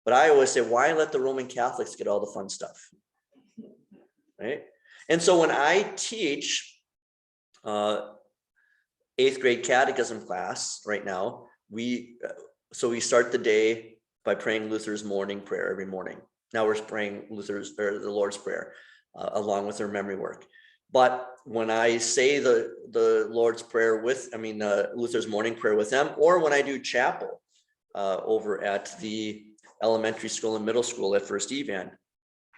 But I always say, why let the Roman Catholics get all the fun stuff? Right? And so when I teach 8th grade catechism class right now, we start the day by praying Luther's morning prayer every morning. Now we're praying the Lord's Prayer along with their memory work. But when I say the Lord's Prayer Luther's morning prayer with them, or when I do chapel over at the elementary school and middle school at First Evan,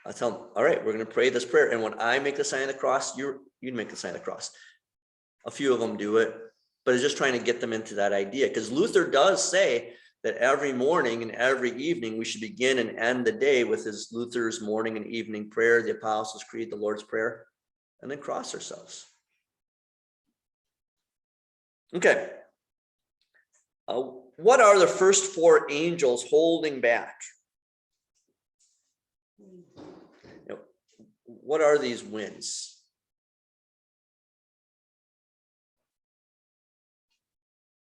I tell them, all right, we're going to pray this prayer. And when I make the sign of the cross, you'd make the sign of the cross. A few of them do it, but it's just trying to get them into that idea. Because Luther does say that every morning and every evening, we should begin and end the day with Luther's morning and evening prayer, the Apostles' Creed, the Lord's Prayer, and then cross ourselves. Okay. What are the first 4 angels holding back? What are these winds?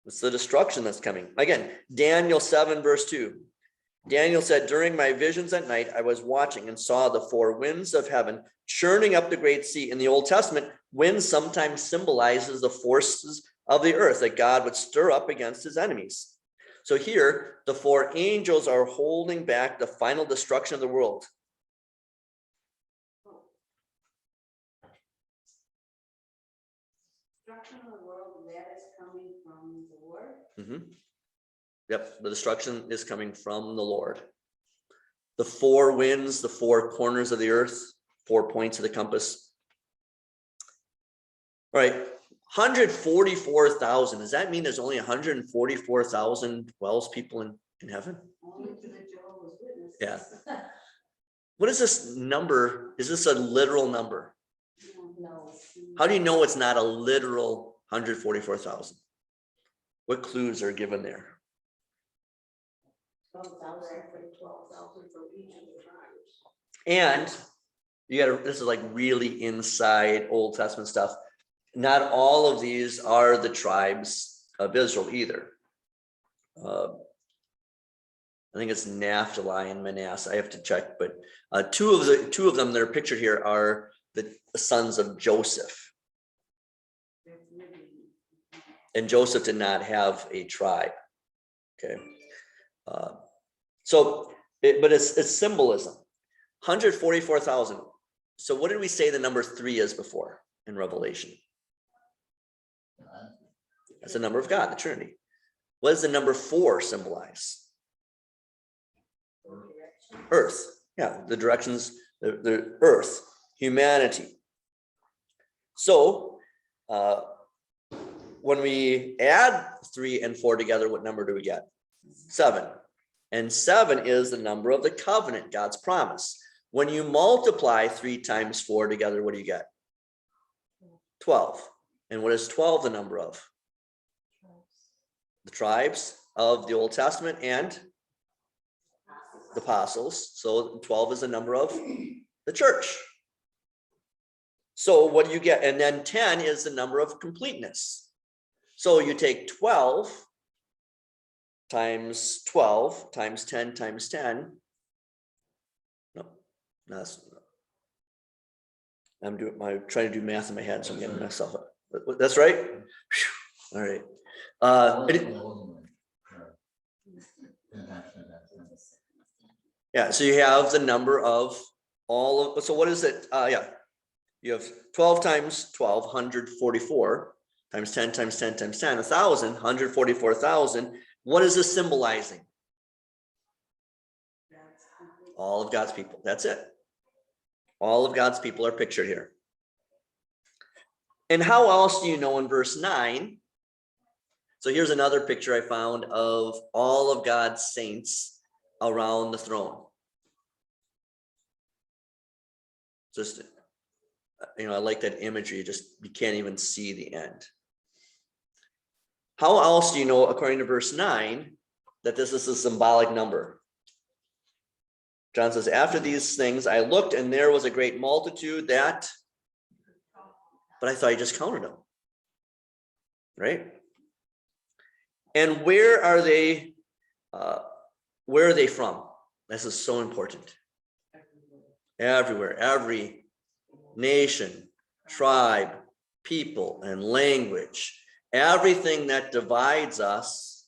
It's the destruction that's coming. Again, Daniel 7 verse 2. Daniel said, during my visions at night, I was watching and saw the 4 winds of heaven churning up the great sea. In the Old Testament, wind sometimes symbolizes the forces of the earth that God would stir up against his enemies. So here, the 4 angels are holding back the final destruction of the world. Destruction of the world, that is coming from the Lord. Mm-hmm. Yep, the destruction is coming from the Lord. The 4 winds, the 4 corners of the earth, 4 points of the compass. All right, 144,000. Does that mean there's only 144,000 Wells people in heaven? Only to the Jehovah's Witnesses. Yeah. What is this number? Is this a literal number? No. How do you know it's not a literal 144,000? What clues are given there? 12,000 for 12,000 for each of the tribes. And this is like really inside Old Testament stuff. Not all of these are the tribes of Israel either. I think it's Naphtali and Manasseh. I have to check, but two of them that are pictured here are the sons of Joseph. And Joseph did not have a tribe. Okay. But it's symbolism. 144,000. So what did we say the number 3 is before in Revelation? That's the number of God, the Trinity. What does the number 4 symbolize? Earth. Yeah, the directions, the earth, humanity. So when we add 3 and 4 together, what number do we get? 7. And 7 is the number of the covenant, God's promise. When you multiply 3 times 4 together, what do you get? 12. And what is 12 the number of? The tribes of the Old Testament and the apostles. So 12 is the number of the church. So what do you get? And then 10 is the number of completeness. So you take 12 times 12 times 10 times 10. No, I'm trying to do math in my head, so I'm getting myself up. That's right. Whew. All right. Yeah, so you have the number of all of, so what is it? Yeah, you have 12 times 12, 144 times 10 times 10 times 10, 1,000, 144,000. What is this symbolizing? All of God's people. That's it. All of God's people are pictured here. And how else do you know in verse 9? So here's another picture I found of all of God's saints around the throne. Just, I like that imagery. You can't even see the end. How else do you know, according to verse 9, that this is a symbolic number? John says, after these things, I looked and there was a great multitude that, but I thought I just counted them. Right? And where are they? Where are they from? This is so important. Everywhere, every nation, tribe, people, and language, everything that divides us,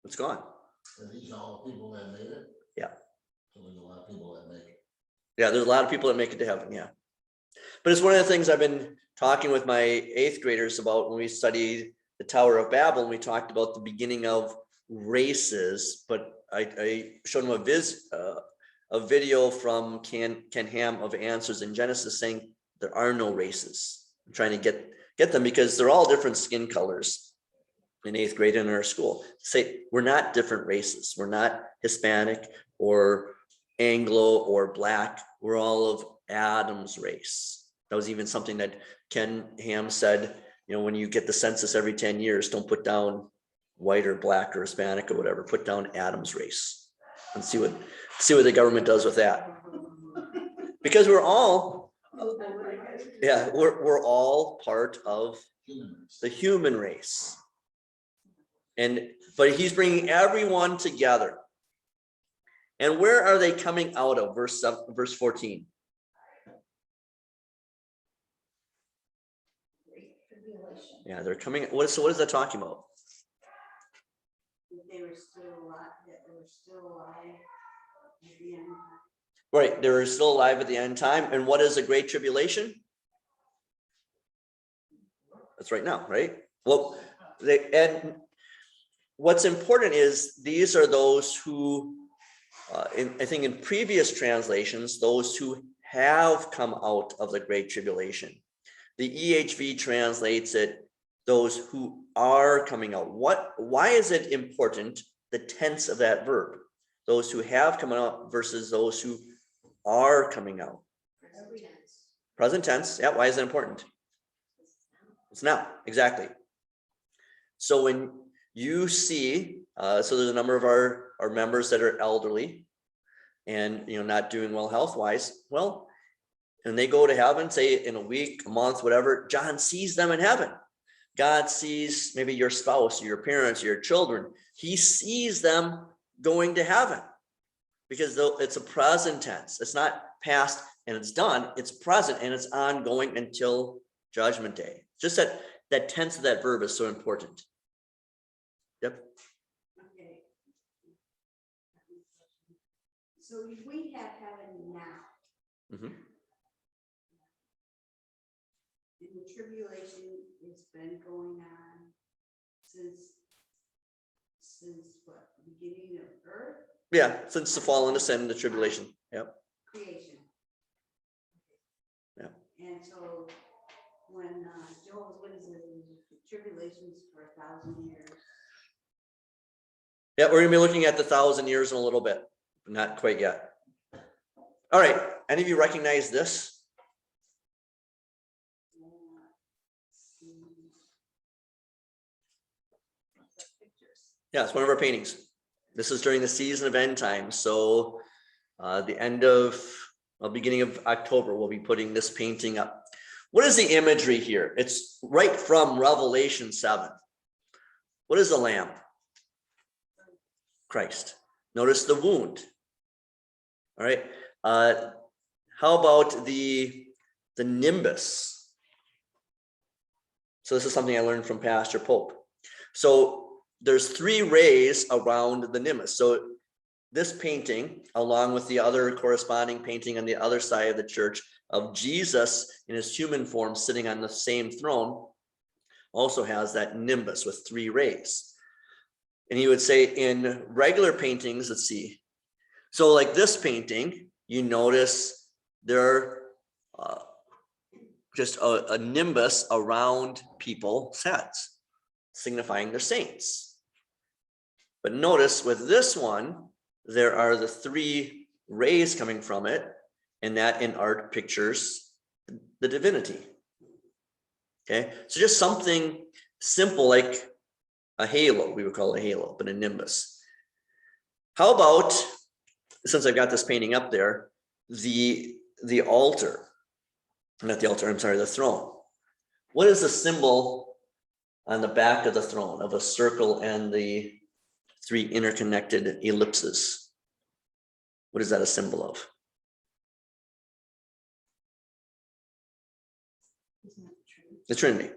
it's gone. Are these all the people that made it? Yeah. So there's a lot of people that make it. Yeah, there's a lot of people that make it to heaven, yeah. But it's one of the things I've been talking with my 8th graders about when we studied the Tower of Babel, and we talked about the beginning of races, but I showed them a video from Ken Ham of Answers in Genesis saying there are no races. I'm trying to get them because they're all different skin colors in 8th grade in our school. Say we're not different races. We're not Hispanic or Anglo or Black. We're all of Adam's race. That was even something that Ken Ham said, you know, when you get the census every 10 years, don't put down white or black or Hispanic or whatever, put down Adam's race and see what the government does with that. Because we're all, yeah, we're all part of the human race. But he's bringing everyone together. And where are they coming out of? Verse 14. Yeah, they're coming. What is that talking about? They were still alive, that they were still alive at the end. Right, they were still alive at the end time. And what is a great tribulation? That's right now, right? Well, and what's important is these are those who, I think in previous translations, those who have come out of the great tribulation. The EHV translates it, those who are coming out. Why is it important, the tense of that verb? Those who have come out versus those who are coming out. Present tense. Yeah, why is it important? It's now, exactly. So when you see, so there's a number of our members that are elderly and, you know, not doing well health-wise, well, and they go to heaven, say in a week, a month, whatever, John sees them in heaven. God sees maybe your spouse, or your parents, or your children. He sees them going to heaven because it's a present tense. It's not past and it's done. It's present and it's ongoing until judgment day. Just that tense of that verb is so important. Yep. Okay. So we have heaven now. Mm-hmm. And the tribulation has been going on since what, the beginning of earth? Yeah, since the fall into sin, the tribulation. Yep. Creation. Yeah. And so when Jehovah's Witnesses, the tribulations for 1,000 years. Yeah, we're gonna be looking at the 1,000 years in a little bit, but not quite yet. All right, any of you recognize this? Yeah, it's one of our paintings. This is during the season of end times. So the beginning of October, we'll be putting this painting up. What is the imagery here? It's right from Revelation 7. What is the lamb? Christ. Notice the wound. All right. How about the nimbus? So this is something I learned from Pastor Pope. So there's 3 rays around the nimbus. So this painting, along with the other corresponding painting on the other side of the church of Jesus in his human form sitting on the same throne, also has that nimbus with 3 rays. And he would say in regular paintings, let's see. So like this painting, you notice there just a nimbus around people's heads, signifying they're saints. But notice with this one, there are the 3 rays coming from it, and that in art pictures the divinity. Okay, so just something simple like a halo, we would call it a halo, but a nimbus. How about, since I've got this painting up there, the altar, not the altar, I'm sorry, the throne. What is the symbol on the back of the throne of a circle and the 3 interconnected ellipses? What is that a symbol of? The Trinity.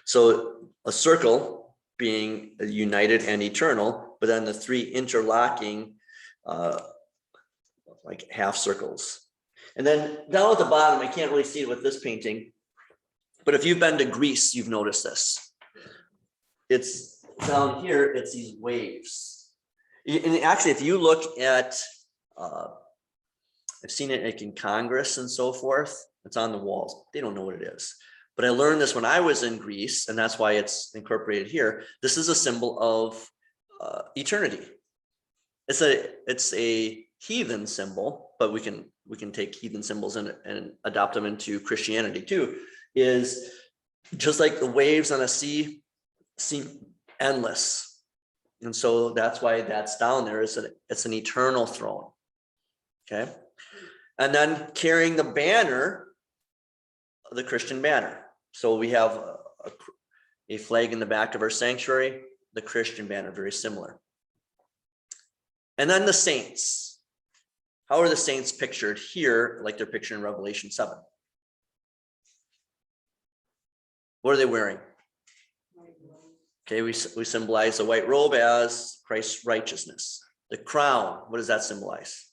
So a circle being united and eternal, but then the 3 interlocking like half circles. And then down at the bottom, I can't really see it with this painting, but if you've been to Greece, you've noticed this. It's down here, it's these waves. And actually, if you look at, I've seen it like in Congress and so forth, it's on the walls. They don't know what it is. But I learned this when I was in Greece, and that's why it's incorporated here. This is a symbol of eternity. It's a heathen symbol, but we can take heathen symbols and adopt them into Christianity too. Is just like the waves on a sea seem endless, and so that's why that's down there. Is that it's an eternal throne. Okay, and then carrying the banner, the Christian banner. So we have a flag in the back of our sanctuary, the Christian banner, very similar. And then the saints. How are the saints pictured here, like they're pictured in Revelation 7? What are they wearing? Okay, we symbolize the white robe as Christ's righteousness. The crown, what does that symbolize?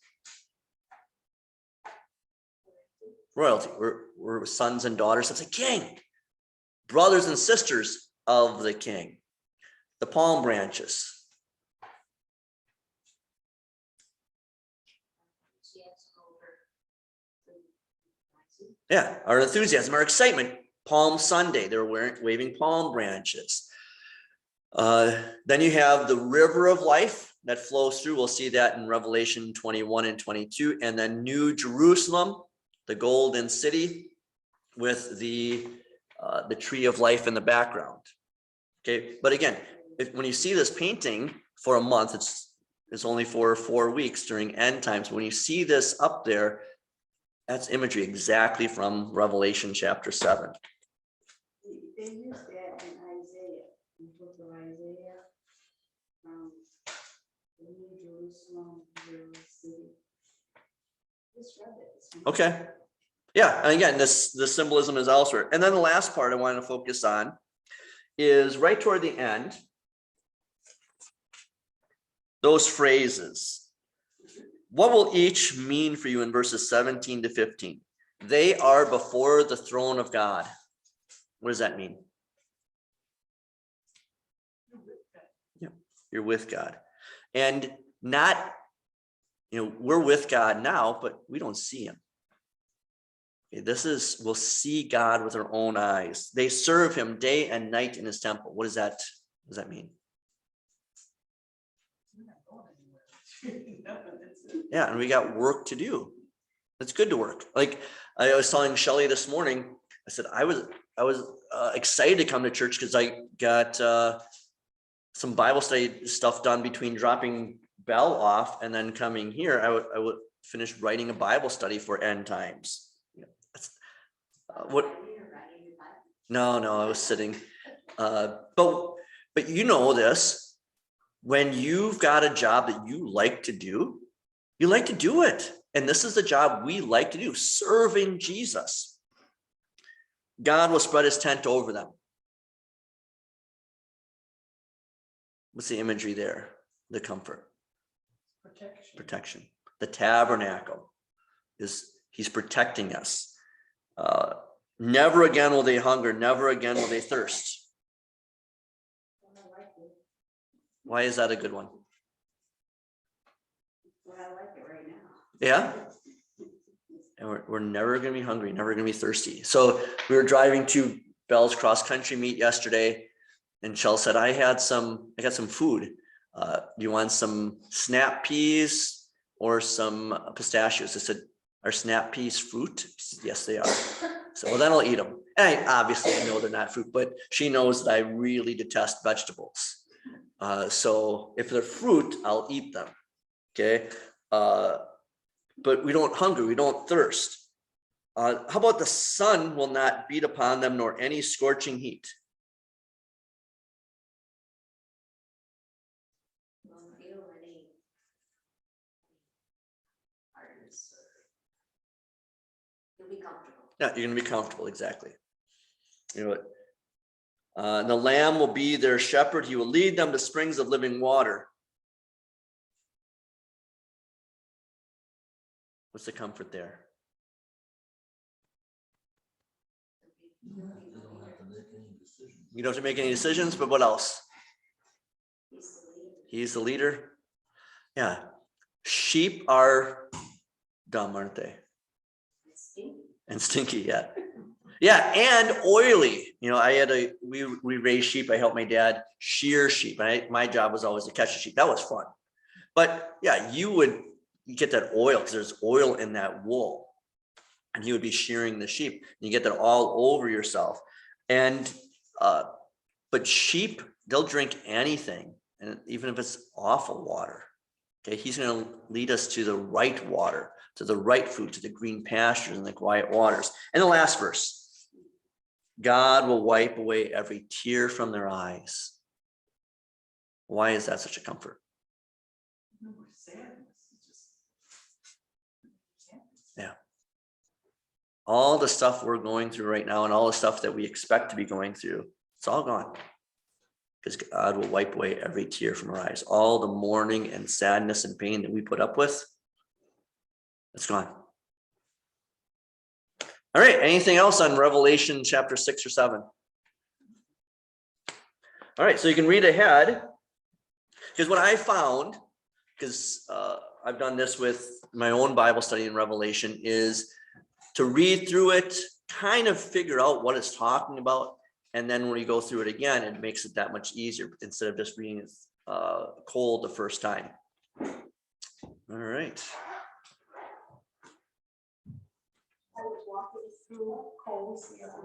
Royalty. We're sons and daughters of the king, brothers and sisters of the king. The palm branches. Yeah, our enthusiasm, our excitement. Palm Sunday, they're waving palm branches. Then you have the river of life that flows through. We'll see that in Revelation 21 and 22. And then New Jerusalem, the golden city with the tree of life in the background. Okay, but again, when you see this painting for a month, it's only for 4 weeks during end times. When you see this up there, that's imagery exactly from Revelation chapter 7. They use that in Isaiah, in the book of Isaiah, the New Jerusalem, the city. Just read it. Okay. Yeah, and again, the symbolism is elsewhere. And then the last part I want to focus on is right toward the end, those phrases. What will each mean for you in verses 17 to 15? They are before the throne of God. What does that mean? Yeah, you're with God. And not, we're with God now, but we don't see him. Okay, we'll see God with our own eyes. They serve him day and night in his temple. What does that mean? Yeah, and we got work to do. It's good to work. Like I was telling Shelly this morning, I said I was excited to come to church because I got some Bible study stuff done between dropping Bell off and then coming here. I would finish writing a Bible study for end times. What? No, I was sitting. But you know this. When you've got a job that you like to do it. And this is the job we like to do, serving Jesus. God will spread his tent over them. What's the imagery there? The comfort. Protection. The tabernacle he's protecting us. Never again will they hunger. Never again will they thirst. Why is that a good one? Well, I like it right now. Yeah. And we're never going to be hungry, never going to be thirsty. So we were driving to Bell's cross country meet yesterday, and Shell said, I got some food. Do you want some snap peas or some pistachios? I said, are snap peas fruit? She said, yes, they are. So well, then I'll eat them. And I obviously know they're not fruit, but she knows that I really detest vegetables. So if they're fruit, I'll eat them. Okay. But we don't hunger, we don't thirst. How about the sun will not beat upon them, nor any scorching heat? Won't feel any hardness or- You'll be comfortable. Yeah, you're gonna be comfortable, exactly. You know what? And the Lamb will be their shepherd, he will lead them to springs of living water. What's the comfort there? You don't have to make any decisions. You don't have to make any decisions, but what else? He's the leader. He's the leader. Yeah. Sheep are dumb, aren't they? It's stinky. And stinky, yeah. Yeah, and oily. You know, we raised sheep. I helped my dad shear sheep. And my job was always to catch the sheep. That was fun. But yeah, you get that oil because there's oil in that wool. And he would be shearing the sheep. You get that all over yourself. And but sheep, they'll drink anything, and even if it's awful water. Okay, he's going to lead us to the right water, to the right food, to the green pastures and the quiet waters. And the last verse, God will wipe away every tear from their eyes. Why is that such a comfort? No more sadness, it's just. Yeah. All the stuff we're going through right now and all the stuff that we expect to be going through, it's all gone. Because God will wipe away every tear from our eyes. All the mourning and sadness and pain that we put up with, it's gone. All right, anything else on Revelation chapter 6 or 7? All right, so you can read ahead. Because what I found, because I've done this with my own Bible study in Revelation, is to read through it, kind of figure out what it's talking about. And then when you go through it again, it makes it that much easier instead of just reading it cold the first time. All right. I was walking through Coles the other